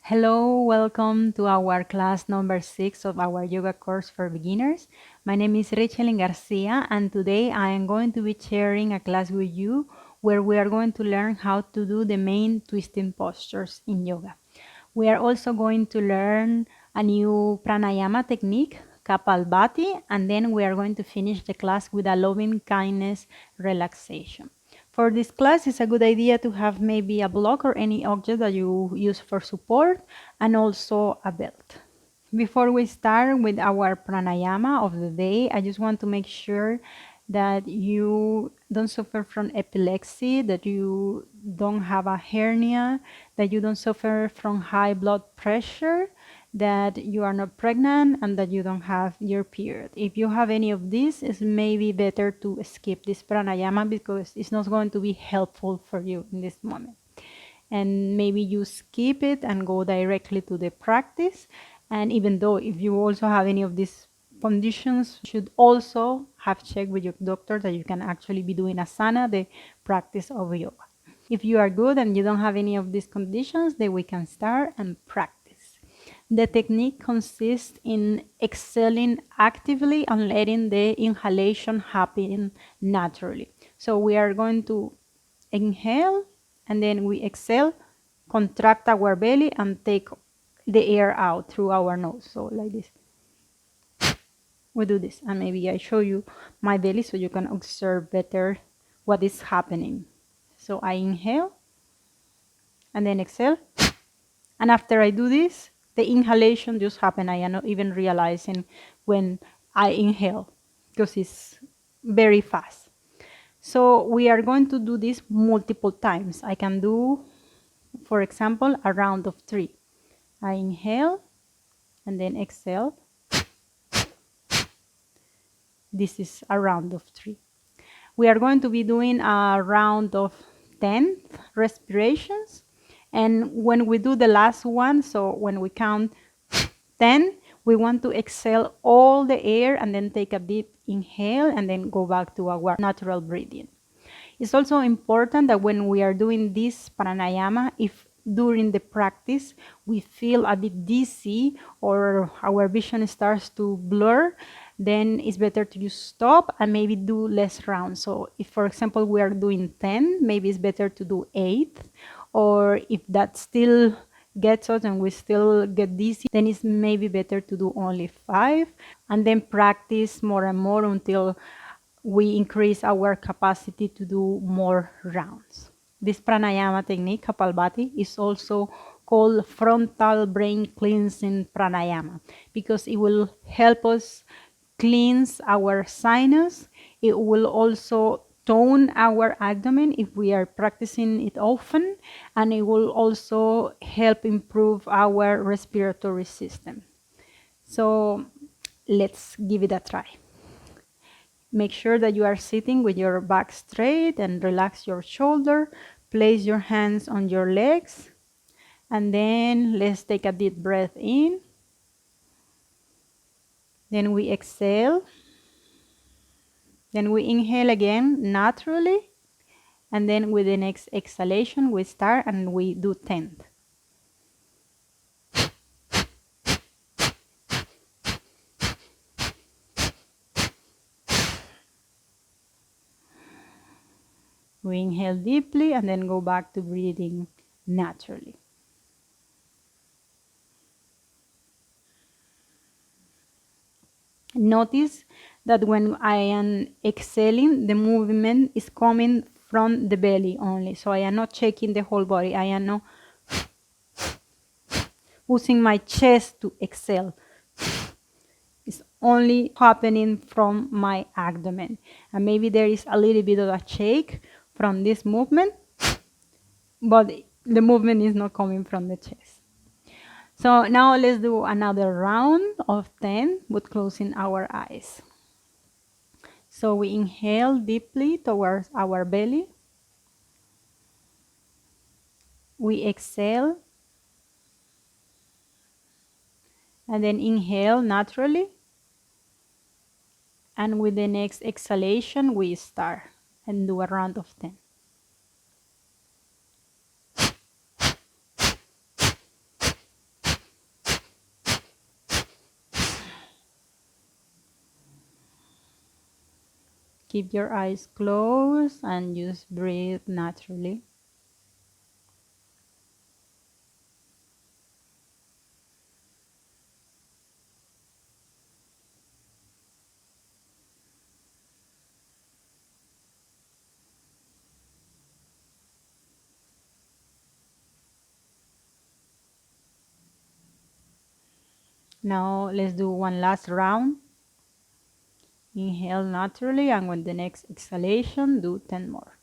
Hello, welcome to our class number 6 of our yoga course for beginners. My name is Rachel Garcia, and today I am going to be sharing a class with you where we are going to learn how to do the main twisting postures in yoga. We are also going to learn a new pranayama technique, kaphalbati, and then we are going to finish the class with a loving kindness relaxation. For this class, it's a good idea to have maybe a block or any object that you use for support, and also a belt. Before we start with our pranayama of the day, I just want to make sure that you don't suffer from epilepsy, that you don't have a hernia, that you don't suffer from high blood pressure, that you are not pregnant, and that you don't have your period. If you have any of these, it's maybe better to skip this pranayama because it's not going to be helpful for you in this moment. And maybe you skip it and go directly to the practice. And even though if you also have any of these conditions, you should also have checked with your doctor that you can actually be doing asana, the practice of yoga. If you are good and you don't have any of these conditions, then we can start and practice. The technique consists in exhaling actively and letting the inhalation happen naturally. So we are going to inhale, and then we exhale, contract our belly, and take the air out through our nose. So like this. We do this, and maybe I show you my belly so you can observe better what is happening. So I inhale, and then exhale. And after I do this, the inhalation just happened. I am not even realizing when I inhale because it's very fast. So we are going to do this multiple times. I can do, for example, a round of 3. I inhale and then exhale. This is a round of 3. We are going to be doing a round of 10 respirations. And when we do the last one, so when we count 10, we want to exhale all the air and then take a deep inhale and then go back to our natural breathing. It's also important that when we are doing this pranayama, if during the practice we feel a bit dizzy or our vision starts to blur, then it's better to just stop and maybe do less rounds. So if, for example, we are doing 10, maybe it's better to do 8. Or if that still gets us and we still get dizzy, then it's maybe better to do only 5, and then practice more and more until we increase our capacity to do more rounds. This pranayama technique, kaphalbati, is also called frontal brain cleansing pranayama because it will help us cleanse our sinus. It will also tone our abdomen if we are practicing it often, and it will also help improve our respiratory system. So let's give it a try. Make sure that you are sitting with your back straight and relax your shoulder. Place your hands on your legs, and then let's take a deep breath in. Then we exhale. Then we inhale again naturally, and then with the next exhalation we start and we do 10. We inhale deeply and then go back to breathing naturally. Notice that when I am exhaling, the movement is coming from the belly only. So I am not checking the whole body. I am not using my chest to exhale. It's only happening from my abdomen. And maybe there is a little bit of a shake from this movement, but the movement is not coming from the chest. So now let's do another round of 10 with closing our eyes. So we inhale deeply towards our belly. We exhale. And then inhale naturally. And with the next exhalation, we start and do a round of 10. Keep your eyes closed and just breathe naturally. Now let's do one last round. Inhale naturally, and with the next exhalation, do 10 more.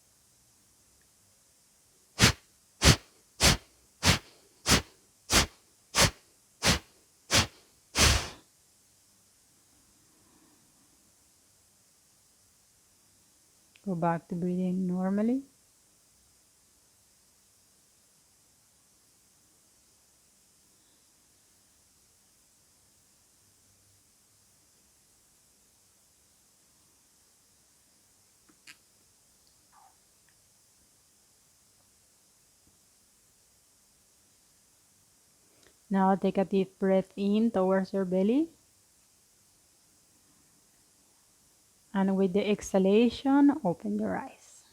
Go back to breathing normally. Now take a deep breath in towards your belly. And with the exhalation, open your eyes.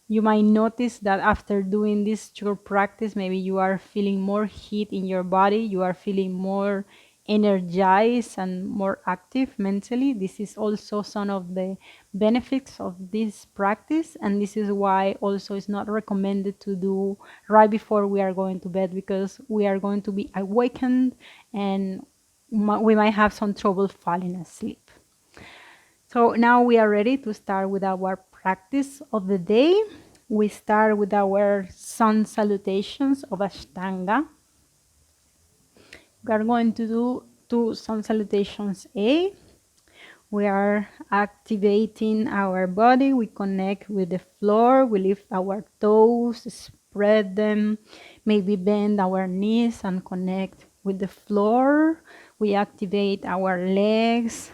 You might notice that after doing this short practice, maybe you are feeling more heat in your body, you are feeling more energized and more active mentally. This is also some of the benefits of this practice, and this is why also it's not recommended to do right before we are going to bed, because we are going to be awakened and we might have some trouble falling asleep. So now we are ready to start with our practice of the day. We start with our sun salutations of Ashtanga. We are going to do 2 sun salutations A. We are activating our body. We connect with the floor. We lift our toes, spread them, maybe bend our knees and connect with the floor. We activate our legs,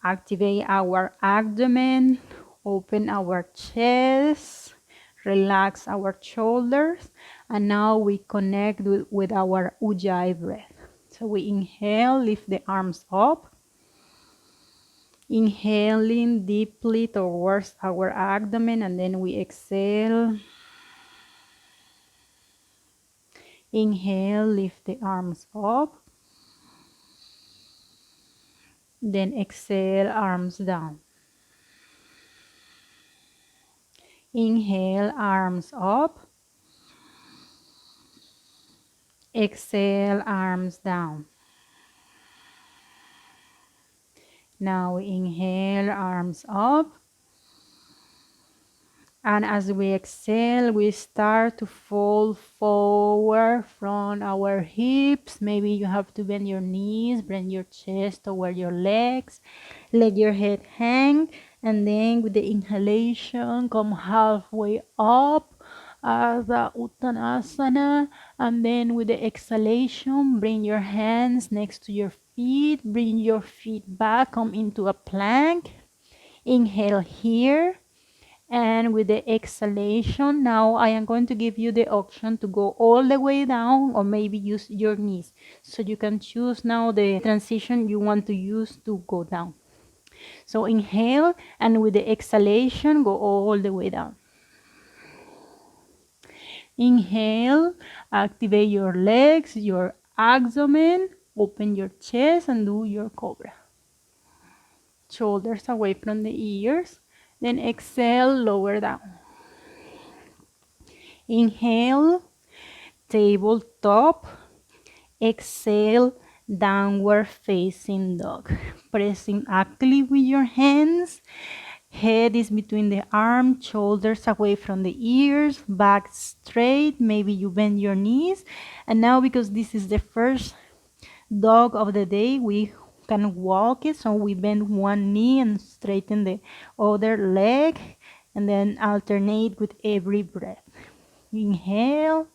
activate our abdomen, open our chest, relax our shoulders, and now we connect with our Ujjayi breath. So we inhale, lift the arms up, inhaling deeply towards our abdomen, and then we exhale. Inhale, lift the arms up, then exhale, arms down. Inhale, arms up. Exhale, arms down. Now inhale, arms up. And as we exhale, we start to fold forward from our hips. Maybe you have to bend your knees, bend your chest toward your legs. Let your head hang. And then with the inhalation, come halfway up. The Uttanasana. And then with the exhalation, bring your hands next to your feet. Bring your feet back. Come into a plank. Inhale here. And with the exhalation, now I am going to give you the option to go all the way down or maybe use your knees. So you can choose now the transition you want to use to go down. So inhale, and with the exhalation, go all the way down. Inhale, activate your legs, your abdomen, open your chest and do your cobra. Shoulders away from the ears. Then exhale, lower down. Inhale, tabletop. Exhale, downward facing dog. Pressing actively with your hands. Head is between the arms, shoulders away from the ears, back straight. Maybe you bend your knees. And now, because this is the first dog of the day, we can walk it. So we bend one knee and straighten the other leg, and then alternate with every breath. Inhale,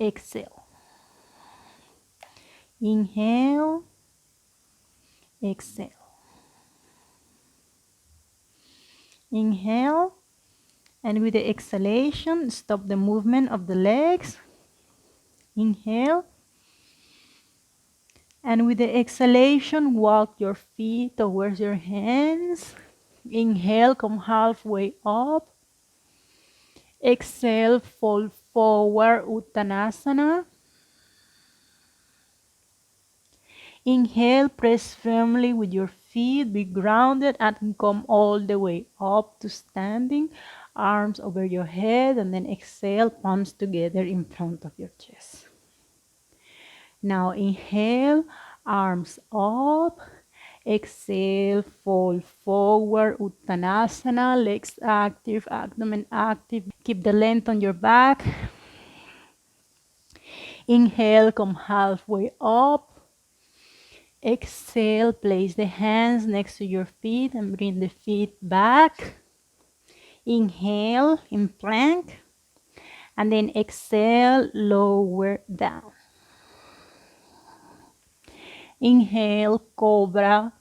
exhale. Inhale, exhale. Inhale, and with the exhalation, stop the movement of the legs. Inhale, and with the exhalation, walk your feet towards your hands. Inhale, come halfway up. Exhale, fold forward, Uttanasana. Inhale, press firmly with your feet, be grounded and come all the way up to standing. Arms over your head, and then exhale, palms together in front of your chest. Now inhale, arms up. Exhale, fold forward, Uttanasana, legs active, abdomen active. Keep the length on your back. Inhale, come halfway up. Exhale, place the hands next to your feet and bring the feet back. Inhale in plank, and then exhale, lower down. Inhale, cobra,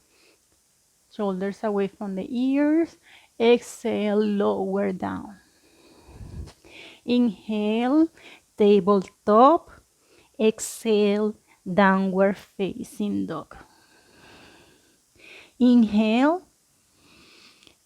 shoulders away from the ears. Exhale, lower down. Inhale, tabletop. Exhale, downward facing dog. Inhale,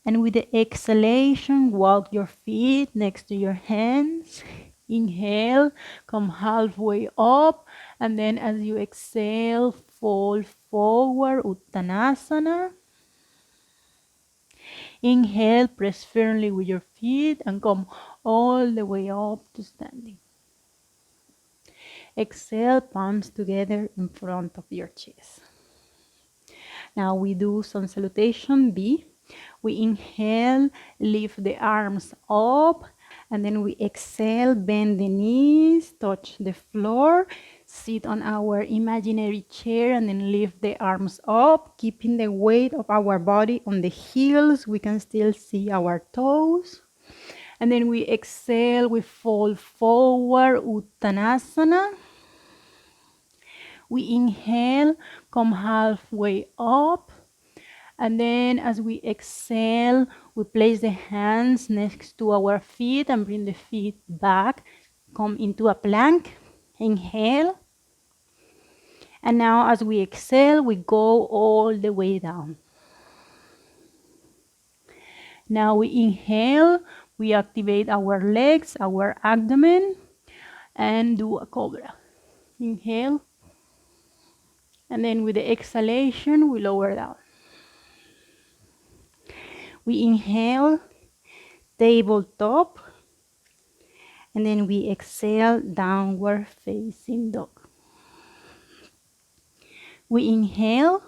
and with the exhalation, walk your feet next to your hands. Inhale, come halfway up, and then as you exhale, fold forward, Uttanasana. Inhale, press firmly with your feet and come all the way up to standing. Exhale, palms together in front of your chest. Now we do sun salutation B. We inhale, lift the arms up, and then we exhale, bend the knees, touch the floor, sit on our imaginary chair, and then lift the arms up, keeping the weight of our body on the heels. We can still see our toes. And then we exhale, we fold forward, Uttanasana. We inhale, come halfway up. And then as we exhale, we place the hands next to our feet and bring the feet back. Come into a plank. Inhale. And now as we exhale, we go all the way down. Now we inhale, we activate our legs, our abdomen, and do a cobra. Inhale. And then with the exhalation, we lower down. We inhale, tabletop, and then we exhale, downward facing dog. We inhale,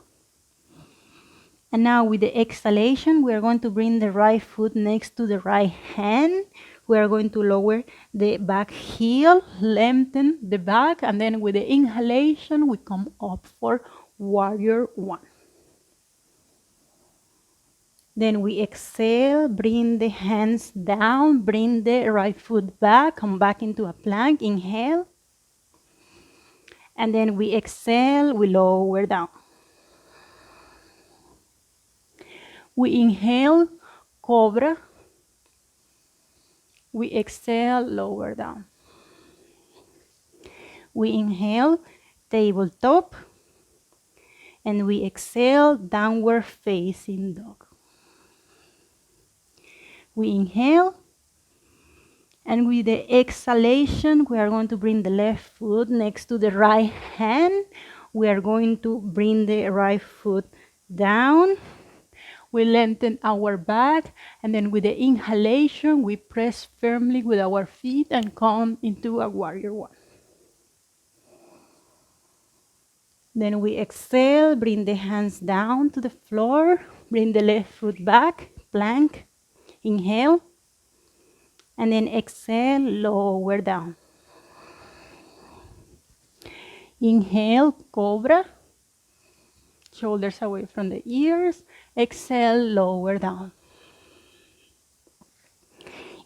and now with the exhalation, we are going to bring the right foot next to the right hand. We are going to lower the back heel, lengthen the back, and then with the inhalation, we come up for warrior one. Then we exhale, bring the hands down, bring the right foot back, come back into a plank, inhale. And then we exhale, we lower down. We inhale, cobra. We exhale, lower down. We inhale, tabletop. And we exhale, downward facing dog. We inhale. And with the exhalation, we are going to bring the left foot next to the right hand. We are going to bring the right foot down. We lengthen our back, and then with the inhalation, we press firmly with our feet and come into a warrior one. Then we exhale, bring the hands down to the floor, bring the left foot back, plank, inhale, and then exhale, lower down. Inhale, cobra, shoulders away from the ears, exhale, lower down.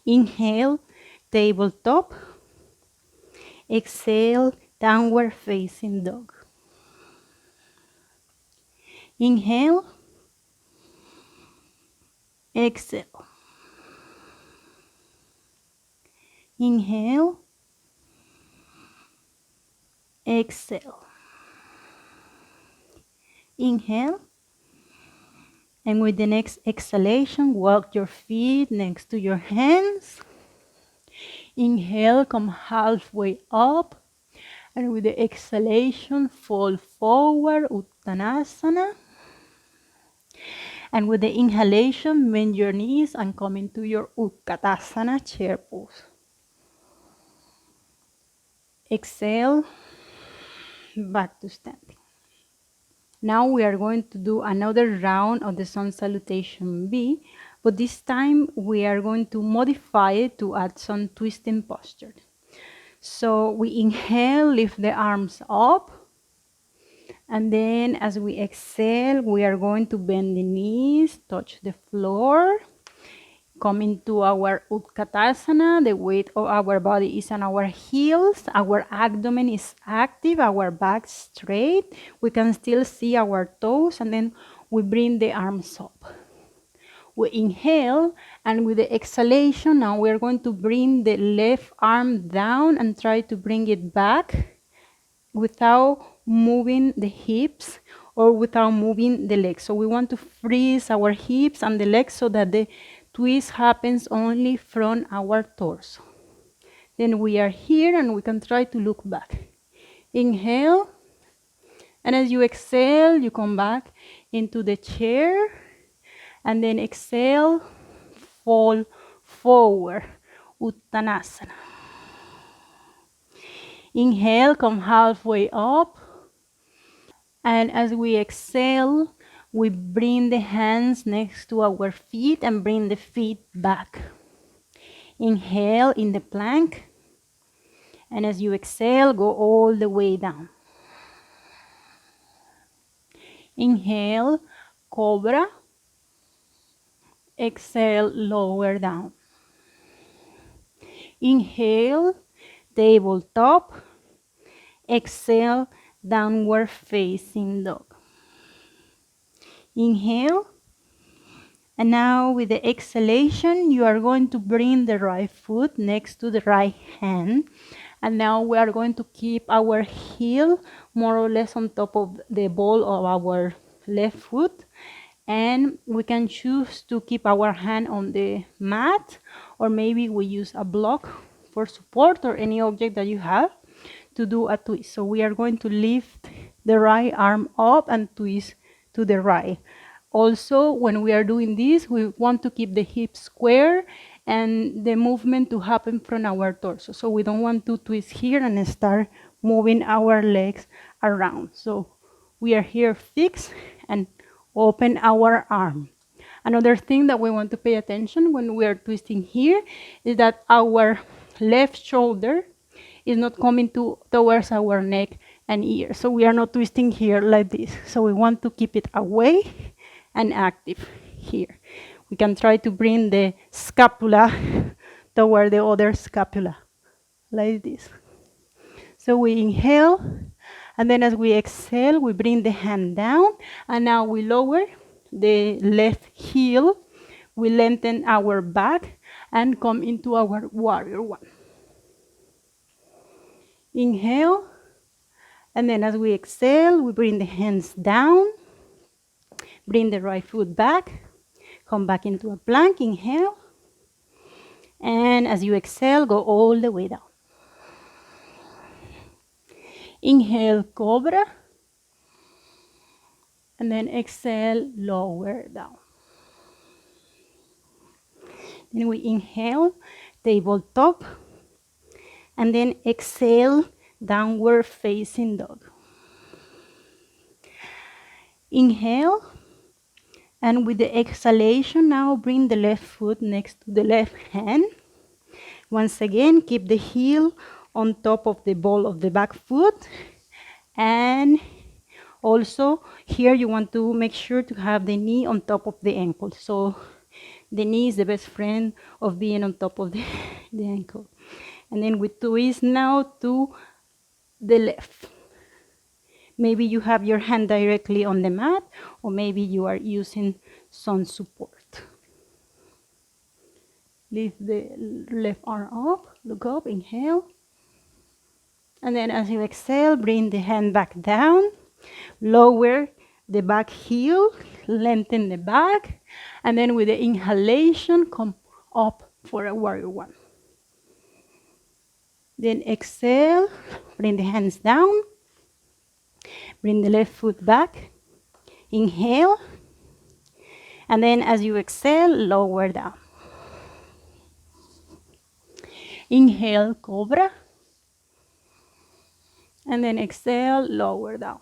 Inhale, tabletop, exhale, downward facing dog. Inhale, exhale. Inhale, exhale. Inhale, And with the next exhalation, walk your feet next to your hands. Inhale, come halfway up. And with the exhalation, fall forward, Uttanasana. And with the inhalation, bend your knees and come into your Utkatasa chair pose. Exhale, back to standing. Now we are going to do another round of the Sun Salutation B, but this time we are going to modify it to add some twisting posture. So we inhale, lift the arms up, and then as we exhale, we are going to bend the knees, touch the floor, come into our Utkatasana. The weight of our body is on our heels. Our abdomen is active, our back straight. We can still see our toes, and then we bring the arms up. We inhale, and with the exhalation, now we're going to bring the left arm down and try to bring it back without moving the hips or without moving the legs. So we want to freeze our hips and the legs so that the twist happens only from our torso. Then we are here and we can try to look back. Inhale, and as you exhale, you come back into the chair, and then exhale, fall forward, Uttanasana. Inhale, come halfway up. And as we exhale, we bring the hands next to our feet and bring the feet back. Inhale in the plank. And as you exhale, go all the way down. Inhale, cobra. Exhale, lower down. Inhale, tabletop. Exhale, downward facing dog. Inhale. And now with the exhalation, you are going to bring the right foot next to the right hand. And now we are going to keep our heel more or less on top of the ball of our left foot. And we can choose to keep our hand on the mat, or maybe we use a block for support or any object that you have to do a twist. So we are going to lift the right arm up and twist to the right. Also, when we are doing this, we want to keep the hips square and the movement to happen from our torso. So we don't want to twist here and start moving our legs around. So we are here fixed and open our arm. Another thing that we want to pay attention when we are twisting here is that our left shoulder is not coming towards our neck and ear. So we are not twisting here like this. So we want to keep it away and active here. We can try to bring the scapula toward the other scapula, like this. So we inhale, and then as we exhale, we bring the hand down, and now we lower the left heel. We lengthen our back and come into our warrior one. Inhale, and then as we exhale, we bring the hands down, bring the right foot back, come back into a plank, inhale, and as you exhale, go all the way down. Inhale, cobra, and then exhale, lower down. Then we inhale, tabletop, and then exhale, downward facing dog. Inhale, and with the exhalation, now bring the left foot next to the left hand. Once again, keep the heel on top of the ball of the back foot. And also, here you want to make sure to have the knee on top of the ankle. So the knee is the best friend of being on top of the ankle. And then we twist now to the left. Maybe you have your hand directly on the mat, or maybe you are using some support. Lift the left arm up, look up, inhale. And then as you exhale, bring the hand back down. Lower the back heel, lengthen the back. And then with the inhalation, come up for a warrior one. Then exhale, bring the hands down. Bring the left foot back. Inhale. And then as you exhale, lower down. Inhale, cobra. And then exhale, lower down.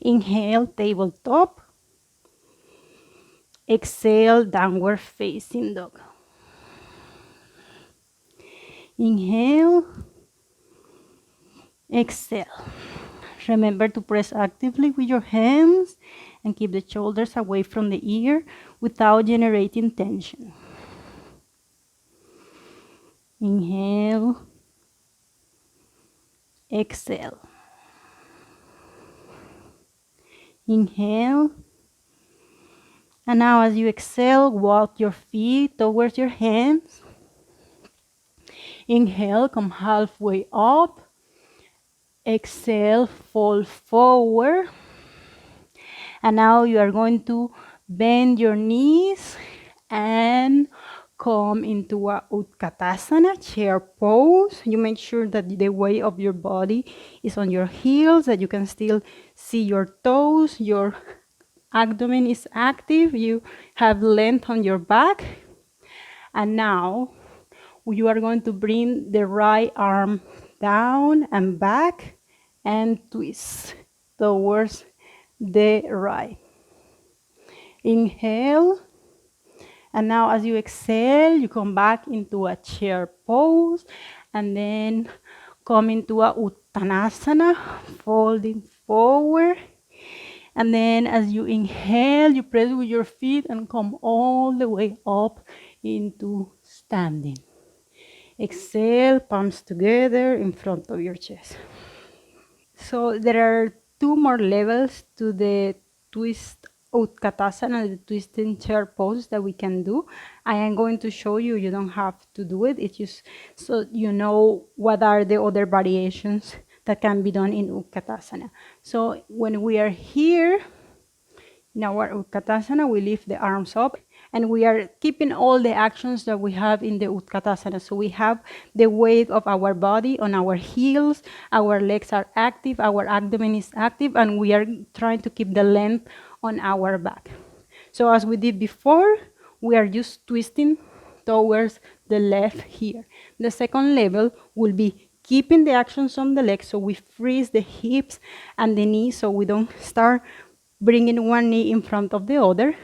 Inhale, tabletop. Exhale, downward facing dog. Inhale. Exhale. Remember to press actively with your hands and keep the shoulders away from the ear without generating tension. Inhale. Exhale. Inhale. And now as you exhale, walk your feet towards your hands. Inhale, come halfway up. Exhale, fall forward. And now you are going to bend your knees and come into a Utkatasa, chair pose. You make sure that the weight of your body is on your heels, that you can still see your toes, your abdomen is active, you have length on your back. And now you are going to bring the right arm down and back and twist towards the right. Inhale. And now as you exhale, you come back into a chair pose and then come into a Uttanasana, folding forward. And then as you inhale, you press with your feet and come all the way up into standing. Exhale, palms together in front of your chest. So there are two more levels to the twist Utkatasana, the twisting chair pose that we can do. I am going to show you. You don't have to do it. It's just so you know what are the other variations that can be done in Utkatasana. So when we are here in our Utkatasana, we lift the arms up and we are keeping all the actions that we have in the Utkatasana. So we have the weight of our body on our heels, our legs are active, our abdomen is active, and we are trying to keep the length on our back. So as we did before, we are just twisting towards the left here. The second level will be keeping the actions on the legs, so we freeze the hips and the knees so we don't start bringing one knee in front of the other.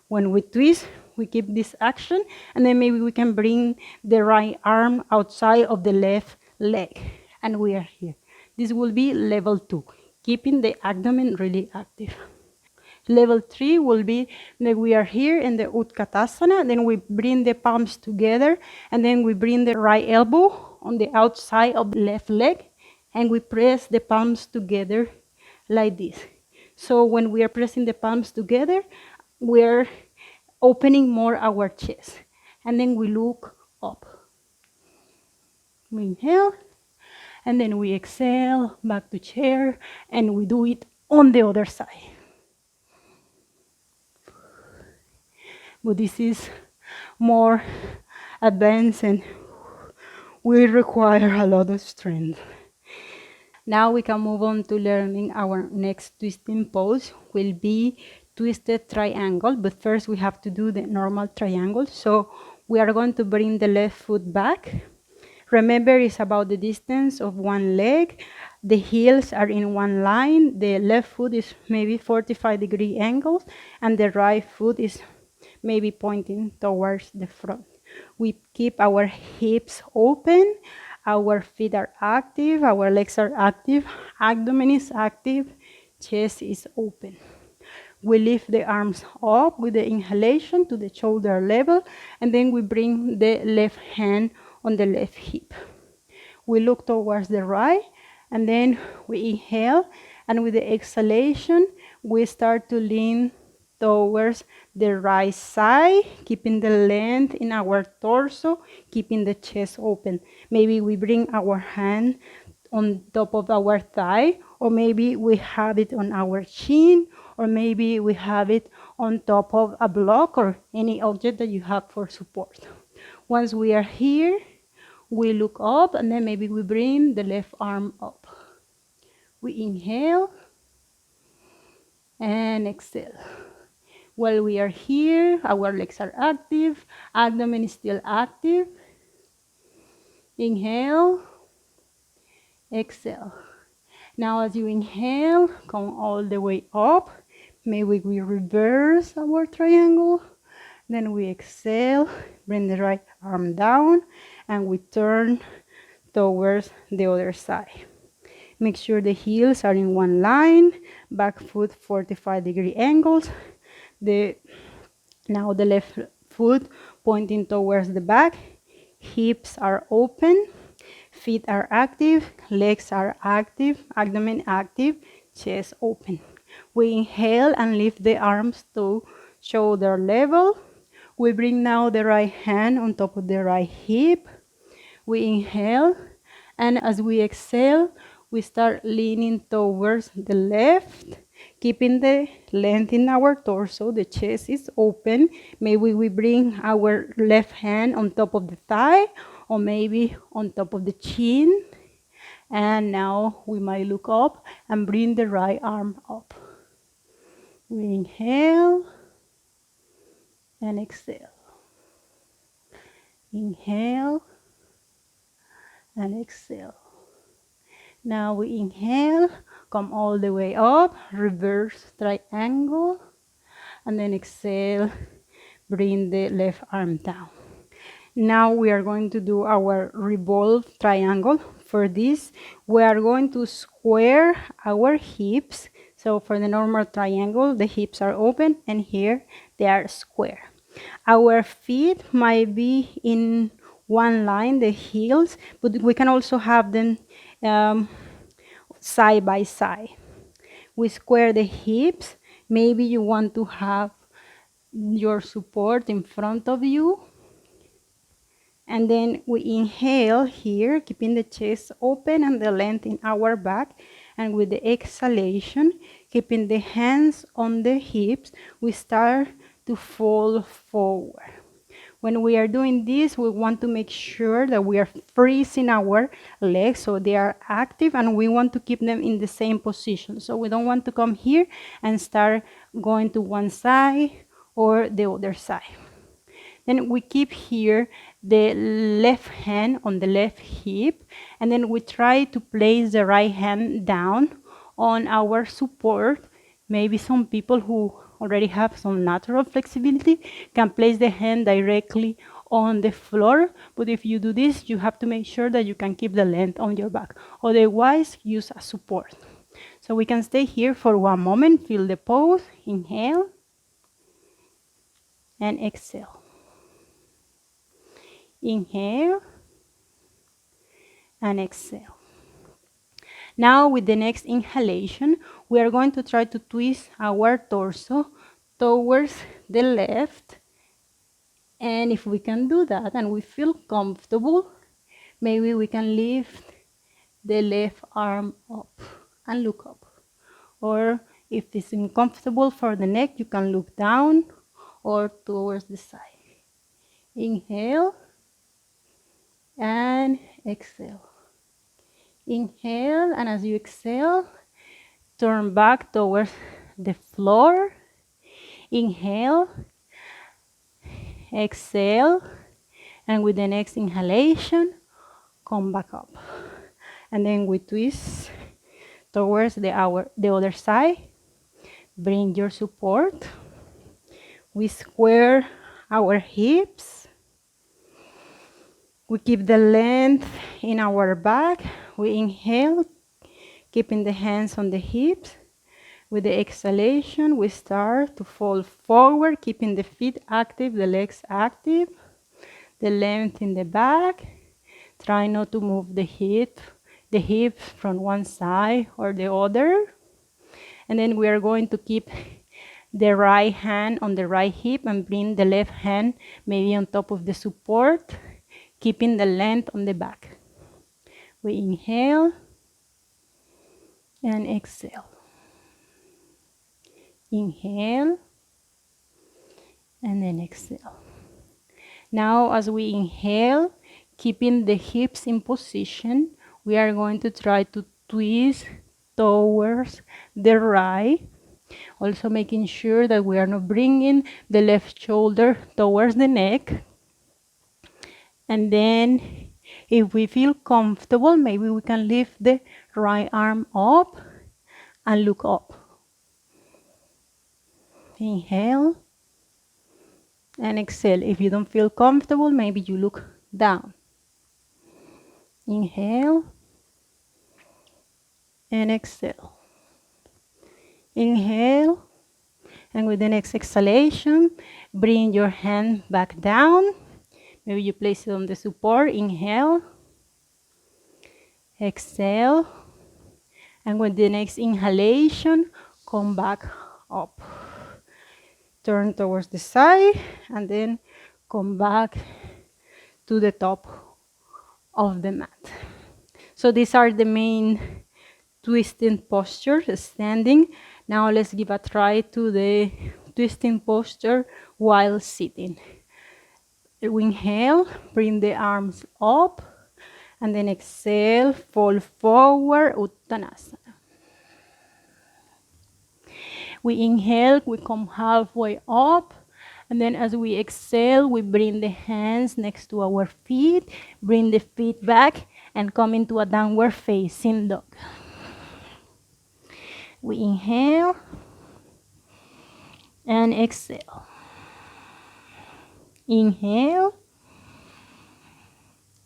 When we twist, we keep this action, and then maybe we can bring the right arm outside of the left leg, and we are here. This will be level 2, keeping the abdomen really active. Level 3 will be that we are here in the Utkatasana, then we bring the palms together, and then we bring the right elbow on the outside of the left leg, and we press the palms together like this. So when we are pressing the palms together, we're opening more our chest. And then we look up. We inhale, and then we exhale, back to chair, and we do it on the other side. But this is more advanced and will require a lot of strength. Now we can move on to learning our next twisting pose, will be twisted triangle, but first we have to do the normal triangle. So we are going to bring the left foot back. Remember, it's about the distance of one leg. The heels are in one line. The left foot is maybe 45-degree angles, and the right foot is maybe pointing towards the front. We keep our hips open, our feet are active, our legs are active, abdomen is active, chest is open. We lift the arms up with the inhalation to the shoulder level, and then we bring the left hand on the left hip. We look towards the right, and then we inhale, and with the exhalation, we start to lean towards the right side, keeping the length in our torso, keeping the chest open. Maybe we bring our hand on top of our thigh, or maybe we have it on our chin, or maybe we have it on top of a block or any object that you have for support. Once we are here, we look up and then maybe we bring the left arm up. We inhale and exhale. While we are here, our legs are active, abdomen is still active. Inhale, exhale. Now as you inhale, come all the way up. Maybe we reverse our triangle. Then we exhale, bring the right arm down, and we turn towards the other side. Make sure the heels are in one line, back foot 45-degree angles. Now the left foot pointing towards the back. Hips are open, feet are active, legs are active, abdomen active, chest open. We inhale and lift the arms to shoulder level. We bring now the right hand on top of the right hip. We inhale, and as we exhale, we start leaning towards the left, keeping the length in our torso. The chest is open. Maybe we bring our left hand on top of the thigh, or maybe on top of the chin. And now we might look up and bring the right arm up. We inhale and exhale. Inhale and exhale. Now we inhale, come all the way up, reverse triangle, and then exhale, bring the left arm down. Now we are going to do our revolved triangle. For this, we are going to square our hips. So for the normal triangle, the hips are open, and here they are square. Our feet might be in one line, the heels, but we can also have them side by side. We square the hips. Maybe you want to have your support in front of you. And then we inhale here, keeping the chest open and the length in our back. And with the exhalation, keeping the hands on the hips, we start to fall forward. When we are doing this, we want to make sure that we are freezing our legs so they are active, and we want to keep them in the same position. So we don't want to come here and start going to one side or the other side. Then we keep here the left hand on the left hip, and then we try to place the right hand down on our support. Maybe some people who already have some natural flexibility can place the hand directly on the floor, but if you do this, you have to make sure that you can keep the length on your back. Otherwise, use a support. So we can stay here for one moment, feel the pose, inhale and exhale. Inhale and exhale. Now with the next inhalation, we are going to try to twist our torso towards the left. And if we can do that and we feel comfortable, maybe we can lift the left arm up and look up. Or if it's uncomfortable for the neck, you can look down or towards the side. Inhale and exhale. Inhale, and as you exhale, turn back towards the floor. Inhale, exhale, and with the next inhalation, come back up. And then we twist towards the other side. Bring your support. We square our hips. We keep the length in our back. We inhale, keeping the hands on the hips. With the exhalation, we start to fall forward, keeping the feet active, the legs active, the length in the back. Try not to move the hips from one side or the other. And then we are going to keep the right hand on the right hip and bring the left hand maybe on top of the support, keeping the length on the back. We inhale and exhale. Inhale and then exhale. Now as we inhale, keeping the hips in position, we are going to try to twist towards the right, also making sure that we are not bringing the left shoulder towards the neck. And then if we feel comfortable, maybe we can lift the right arm up and look up. Inhale and exhale. If you don't feel comfortable, maybe you look down. Inhale and exhale. Inhale, and with the next exhalation, bring your hand back down. Maybe you place it on the support. Inhale, exhale, and with the next inhalation, come back up. Turn towards the side, and then come back to the top of the mat. So these are the main twisting postures, standing. Now let's give a try to the twisting posture while sitting. We inhale, bring the arms up, and then exhale, fall forward, Uttanasana. We inhale, we come halfway up, and then as we exhale, we bring the hands next to our feet, bring the feet back, and come into a downward facing dog. We inhale and exhale. Inhale.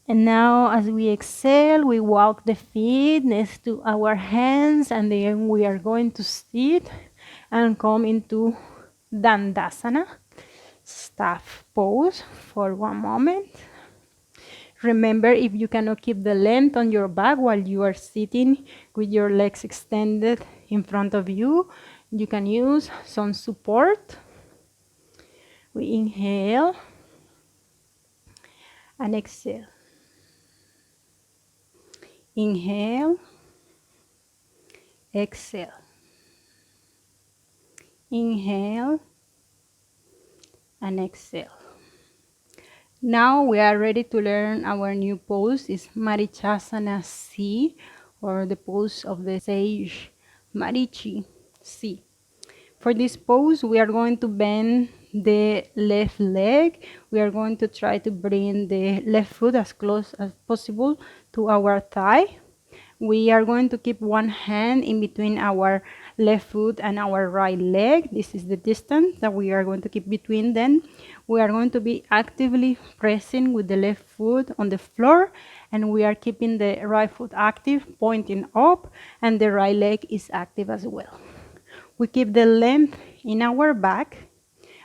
And now as we exhale, we walk the feet next to our hands, and then we are going to sit and come into Dandasana, staff pose, for one moment. Remember, if you cannot keep the length on your back while you are sitting with your legs extended in front of you, you can use some support. We inhale and exhale. Inhale, exhale. Inhale and exhale. Now we are ready to learn our new pose. It's Marichasana C, or the pose of the sage, Marichi C. For this pose, we are going to bend the left leg. We are going to try to bring the left foot as close as possible to our thigh. We are going to keep one hand in between our left foot and our right leg. This is the distance that we are going to keep between them. We are going to be actively pressing with the left foot on the floor, and we are keeping the right foot active, pointing up, and the right leg is active as well. We keep the length in our back.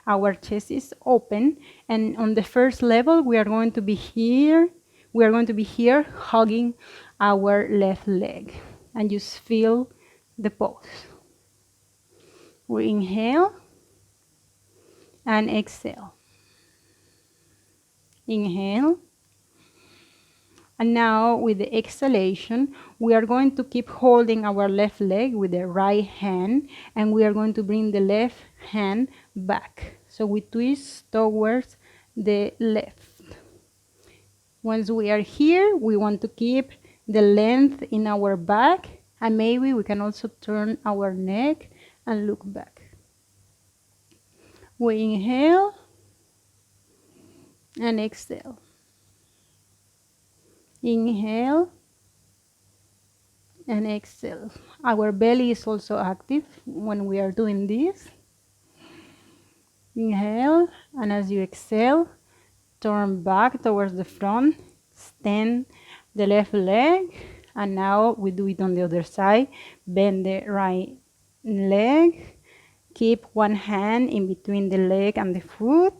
Our chest is open, and on the first level, we are going to be here. We are going to be here hugging our left leg, and just feel the pose. We inhale and exhale. Inhale. And now with the exhalation, we are going to keep holding our left leg with the right hand, and we are going to bring the left hand back. So we twist towards the left. Once we are here, we want to keep the length in our back, and maybe we can also turn our neck and look back. We inhale and exhale. Inhale and exhale. Our belly is also active when we are doing this. Inhale, and as you exhale, turn back towards the front, extend the left leg, and now we do it on the other side. Bend the right leg, keep one hand in between the leg and the foot.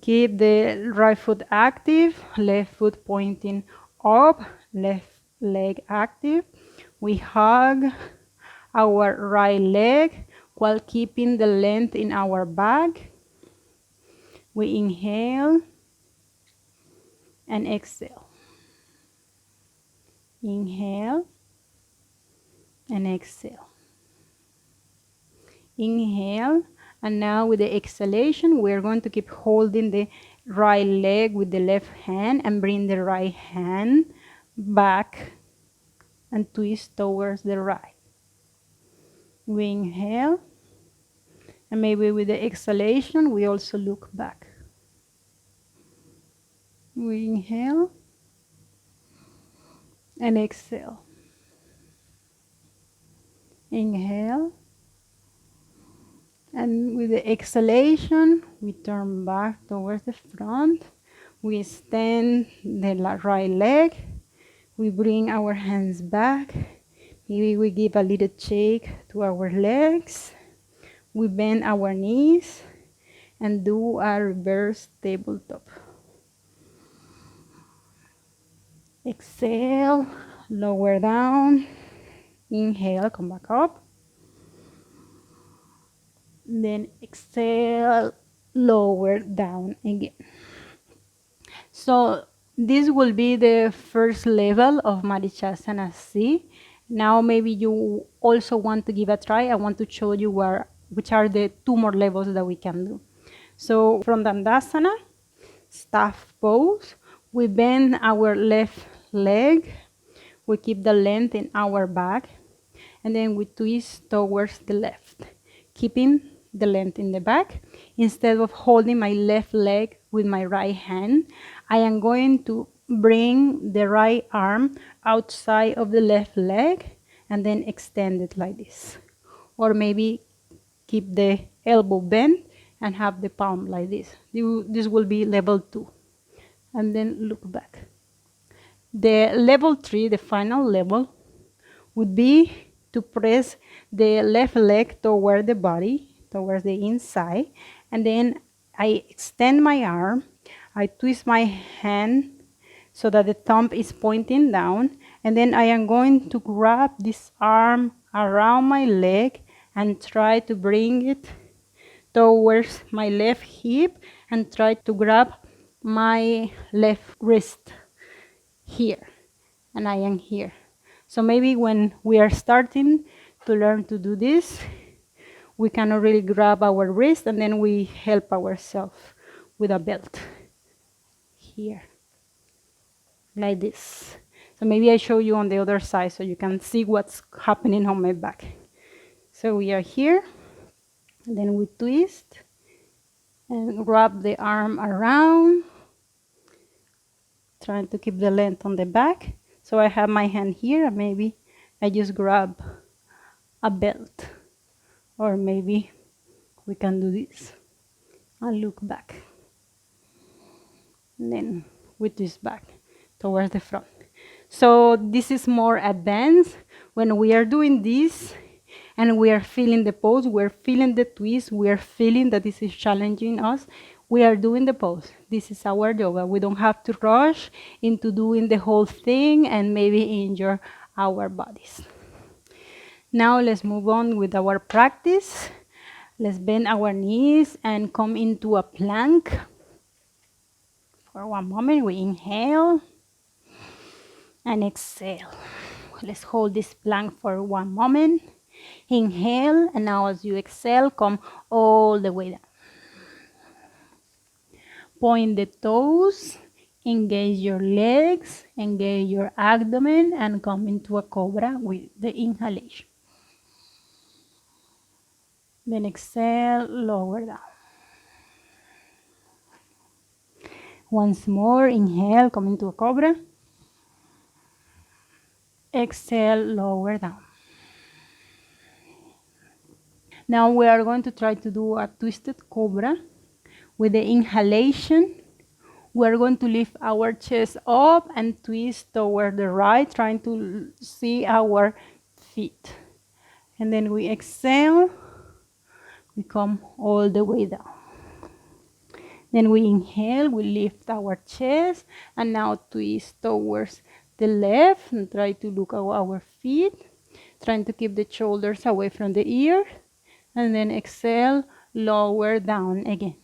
Keep the right foot active, left foot pointing up, left leg active. We hug our right leg while keeping the length in our back. We inhale and exhale. Inhale and exhale. Inhale, and now with the exhalation, we're going to keep holding the right leg with the left hand and bring the right hand back and twist towards the right. We inhale, and maybe with the exhalation, we also look back. We inhale and exhale. Inhale, and with the exhalation, we turn back towards the front. We extend the right leg. We bring our hands back. Maybe we give a little shake to our legs. We bend our knees and do a reverse tabletop. Exhale, lower down. Inhale, come back up. Then exhale, lower down again. So this will be the first level of Marichasana C. Now maybe you also want to give a try. I want to show you which are the 2 more levels that we can do. So from Dandasana, staff pose, we bend our left leg. We keep the length in our back, and then we twist towards the left, keeping the length in the back. Instead of holding my left leg with my right hand, I am going to bring the right arm outside of the left leg and then extend it like this. Or maybe keep the elbow bent and have the palm like this. This will be level 2. And then look back. The level 3, the final level, would be to press the left leg toward the body, towards the inside, and then I extend my arm, I twist my hand so that the thumb is pointing down, and then I am going to grab this arm around my leg and try to bring it towards my left hip and try to grab my left wrist here, and I am here. So maybe when we are starting to learn to do this, we cannot really grab our wrist, and then we help ourselves with a belt here, like this. So maybe I show you on the other side so you can see what's happening on my back. So we are here, and then we twist and wrap the arm around, trying to keep the length on the back. So I have my hand here, and maybe I just grab a belt. Or maybe we can do this and look back. And then we twist back towards the front. So this is more advanced. When we are doing this and we are feeling the pose, we're feeling the twist, we are feeling that this is challenging us, we are doing the pose. This is our yoga. We don't have to rush into doing the whole thing and maybe injure our bodies. Now let's move on with our practice. Let's bend our knees and come into a plank. For one moment, we inhale and exhale. Let's hold this plank for one moment. Inhale, and now as you exhale, come all the way down. Point the toes, engage your legs, engage your abdomen, and come into a cobra with the inhalation. Then exhale, lower down. Once more, inhale, come into a cobra. Exhale, lower down. Now we are going to try to do a twisted cobra. With the inhalation, we're going to lift our chest up and twist toward the right, trying to see our feet. And then we exhale, we come all the way down. Then we inhale, we lift our chest, and now twist towards the left and try to look at our feet, trying to keep the shoulders away from the ear. And then exhale, lower down again.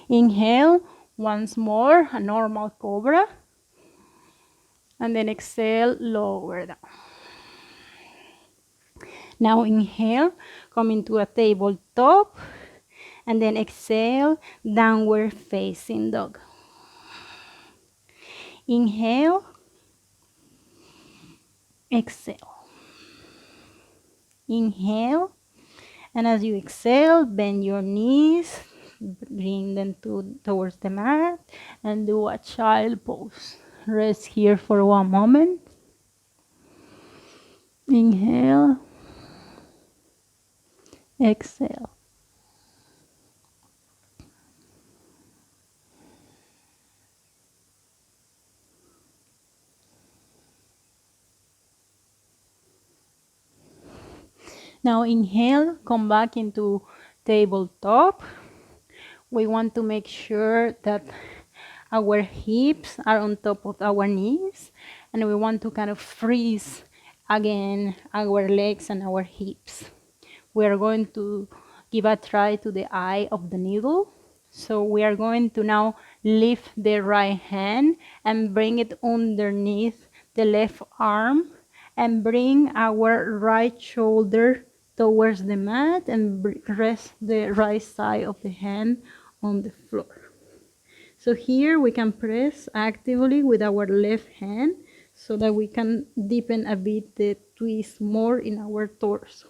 Inhale, once more, a normal cobra. And then exhale, lower down. Now inhale, come into a tabletop, and then exhale, downward facing dog. Inhale, exhale. Inhale, and as you exhale, bend your knees, bring them towards the mat, and do a child pose. Rest here for one moment. Inhale, exhale. Now inhale, come back into tabletop. We want to make sure that our hips are on top of our knees, and we want to kind of freeze again our legs and our hips. We are going to give a try to the eye of the needle. So we are going to now lift the right hand and bring it underneath the left arm, and bring our right shoulder towards the mat, and rest the right side of the hand on the floor. So here we can press actively with our left hand so that we can deepen a bit the twist more in our torso.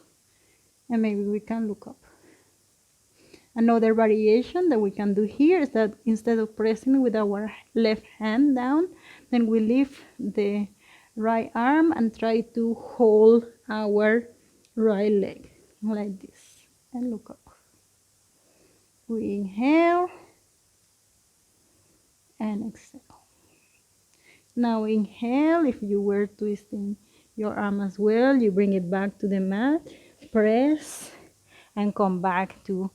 And maybe we can look up. Another variation that we can do here is that instead of pressing with our left hand down, then we lift the right arm and try to hold our right leg like this and look up. We inhale and exhale. Now inhale. If you were twisting your arm as well, you bring it back to the mat, press, and come back to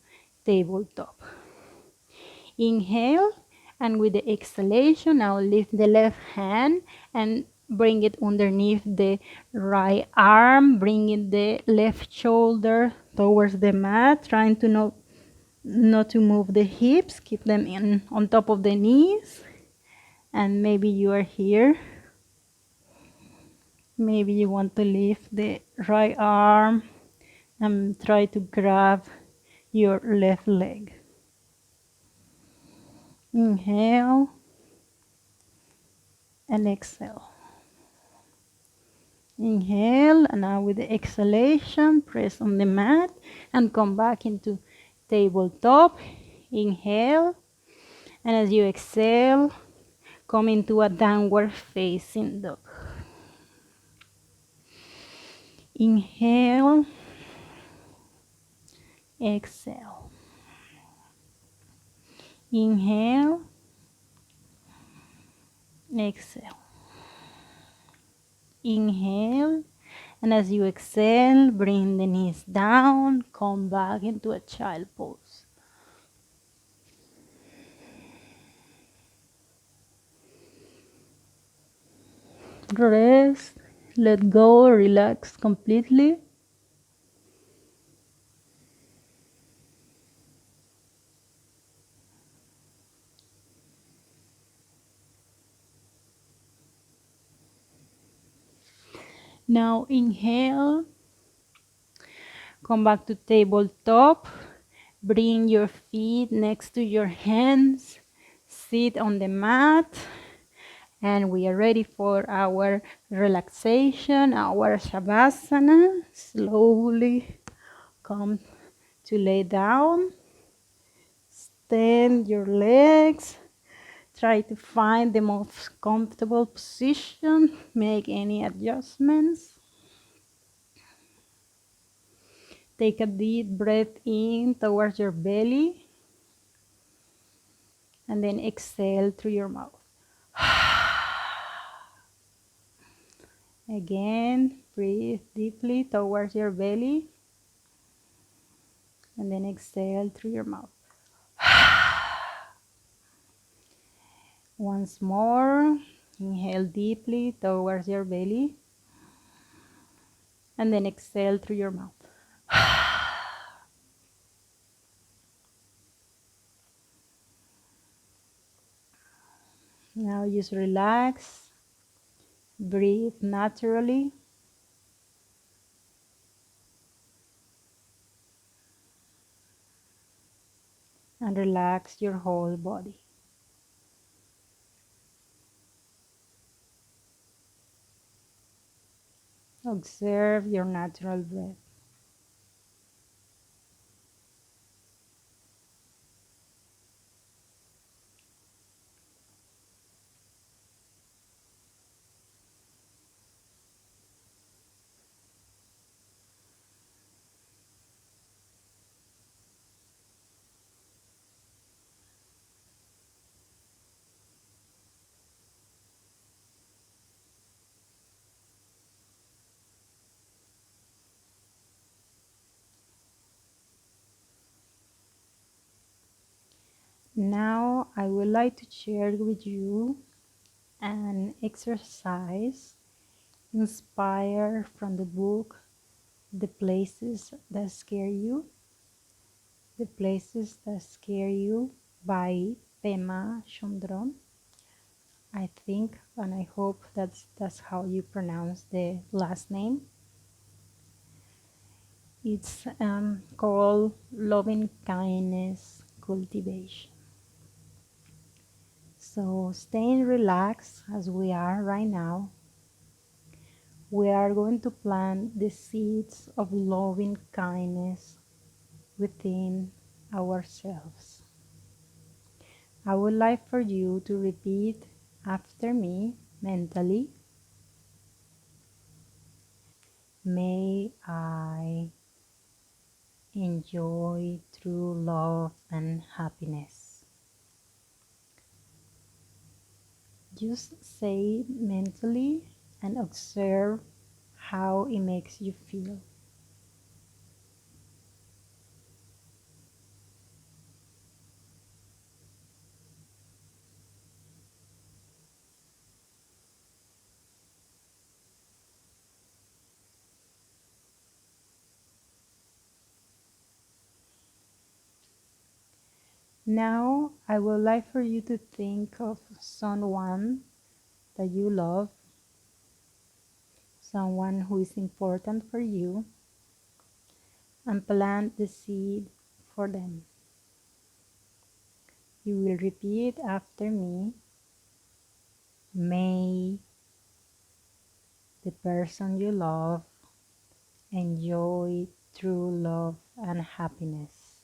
tabletop. Inhale, and with the exhalation, now lift the left hand and bring it underneath the right arm, bringing the left shoulder towards the mat, trying to not to move the hips, keep them in on top of the knees. And maybe you are here. Maybe you want to lift the right arm and try to grab your left leg. Inhale and exhale. Inhale, and now with the exhalation, press on the mat and come back into tabletop. Inhale, and as you exhale, come into a downward facing dog. Inhale, exhale. Inhale, exhale. Inhale, and as you exhale, bring the knees down, come back into a child pose. Rest, let go, relax completely. Now inhale, come back to tabletop, bring your feet next to your hands, sit on the mat, and we are ready for our relaxation, our Shavasana. Slowly come to lay down, extend your legs, try to find the most comfortable position, make any adjustments. Take a deep breath in towards your belly, and then exhale through your mouth. Again, breathe deeply towards your belly, and then exhale through your mouth. Once more, inhale deeply towards your belly, and then exhale through your mouth. Now just relax Breathe naturally. And relax your whole body. Observe your natural breath. Now I would like to share with you an exercise inspired from the book The Places That Scare You. The Places That Scare You by Pema Chondron. I think and I hope that's how you pronounce the last name. It's called Loving Kindness Cultivation. So staying relaxed as we are right now, we are going to plant the seeds of loving kindness within ourselves. I would like for you to repeat after me mentally. May I enjoy true love and happiness. Just say it mentally and observe how it makes you feel. Now, I would like for you to think of someone that you love, someone who is important for you, and plant the seed for them. You will repeat after me. May the person you love enjoy true love and happiness.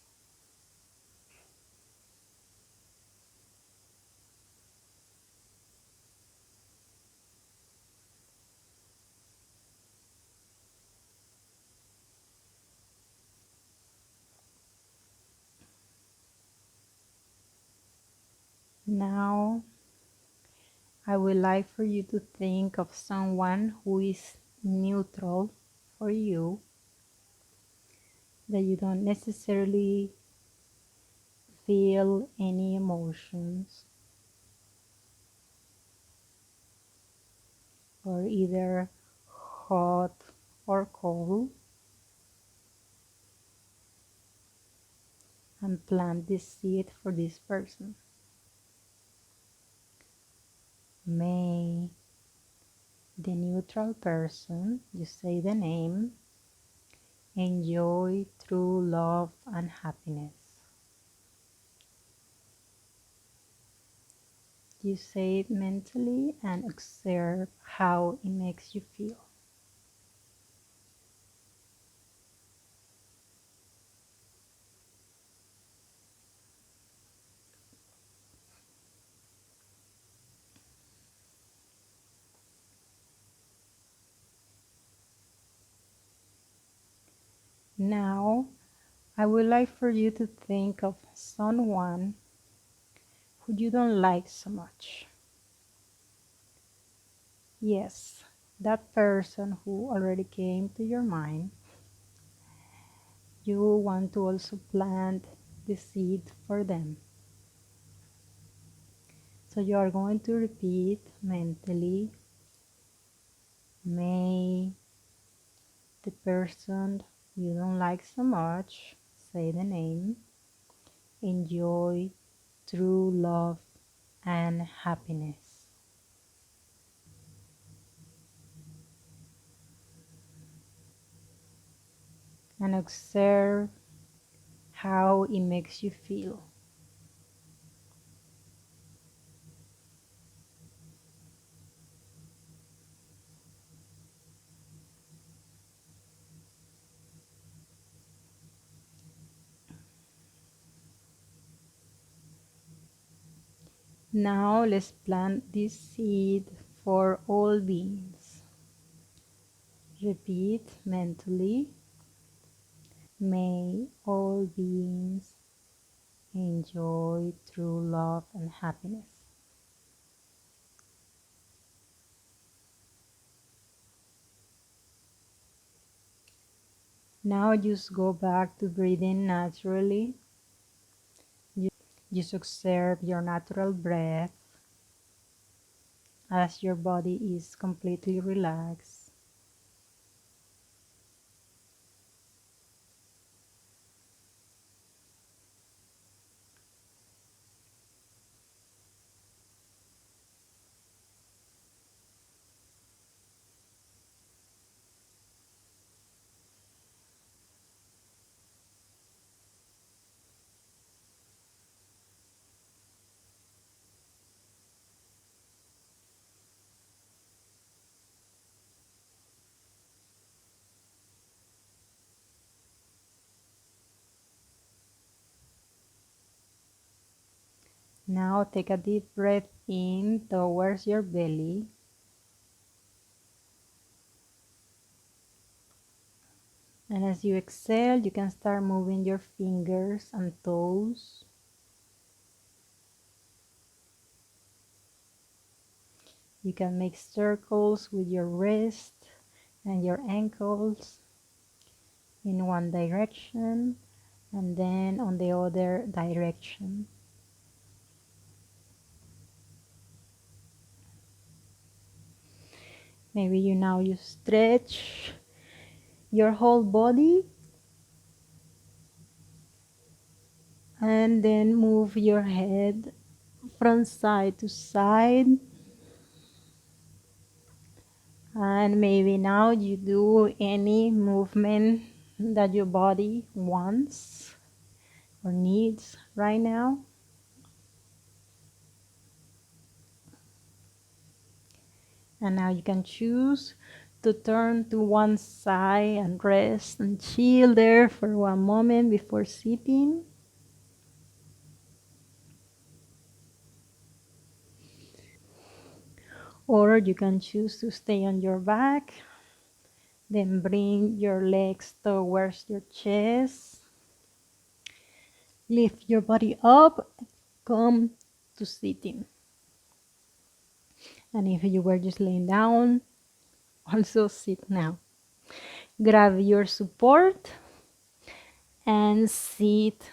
Now, I would like for you to think of someone who is neutral for you, that you don't necessarily feel any emotions, or either hot or cold, and plant this seed for this person. May the neutral person, you say the name, enjoy true love and happiness. You say it mentally and observe how it makes you feel. Now, I would like for you to think of someone who you don't like so much. Yes, that person who already came to your mind, you want to also plant the seed for them. So you are going to repeat mentally, may the person you don't like so much, say the name, enjoy true love and happiness. and observe how it makes you feel. Now let's plant this seed for all beings. Repeat mentally. May all beings enjoy true love and happiness. Now just go back to breathing naturally. Just observe your natural breath as your body is completely relaxed. Now take a deep breath in towards your belly. And as you exhale, you can start moving your fingers and toes. You can make circles with your wrist and your ankles in one direction and then on the other direction. Maybe you stretch your whole body and then move your head from side to side. And maybe now you do any movement that your body wants or needs right now. And now you can choose to turn to one side and rest and chill there for one moment before sitting. Or you can choose to stay on your back, then bring your legs towards your chest. Lift your body up, come to sitting. And if you were just laying down, also sit now. Grab your support and sit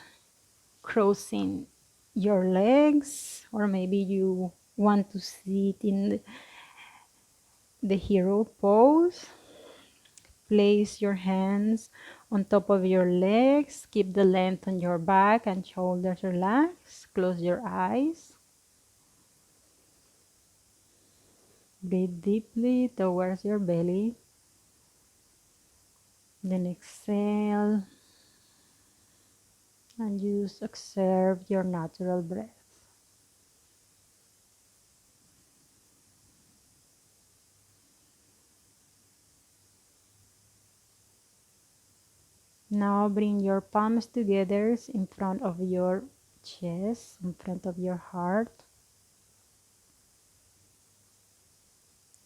crossing your legs, or maybe you want to sit in the hero pose. Place your hands on top of your legs. Keep the length on your back and shoulders relaxed. Close your eyes. Breathe deeply towards your belly. Then exhale and just observe your natural breath. Now bring your palms together in front of your chest, in front of your heart.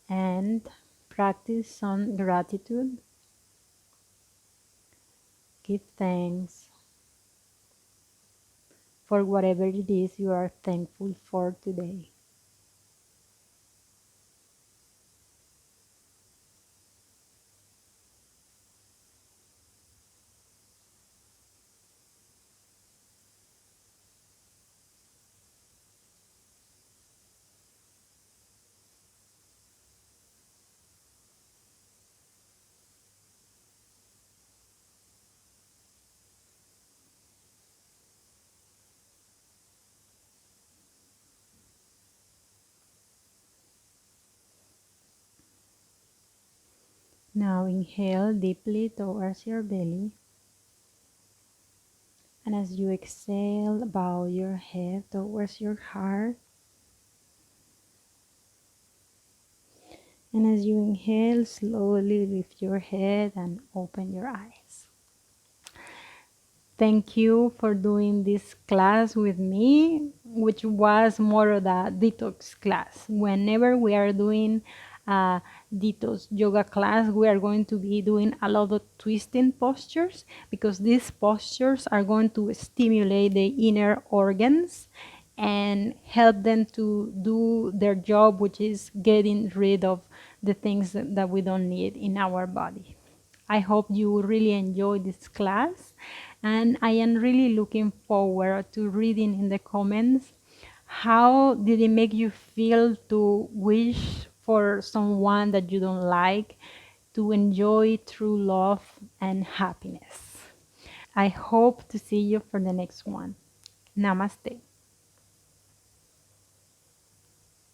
And practice some gratitude. Give thanks for whatever it is you are thankful for today. Now inhale deeply towards your belly. And as you exhale, bow your head towards your heart. And as you inhale, slowly lift your head and open your eyes. Thank you for doing this class with me, which was more of a detox class. Whenever we are doing a detox yoga class, we are going to be doing a lot of twisting postures because these postures are going to stimulate the inner organs and help them to do their job, which is getting rid of the things that we don't need in our body. I hope you really enjoyed this class, and I am really looking forward to reading in the comments how did it make you feel to wish for someone that you don't like to enjoy true love and happiness. I hope to see you for the next one. Namaste.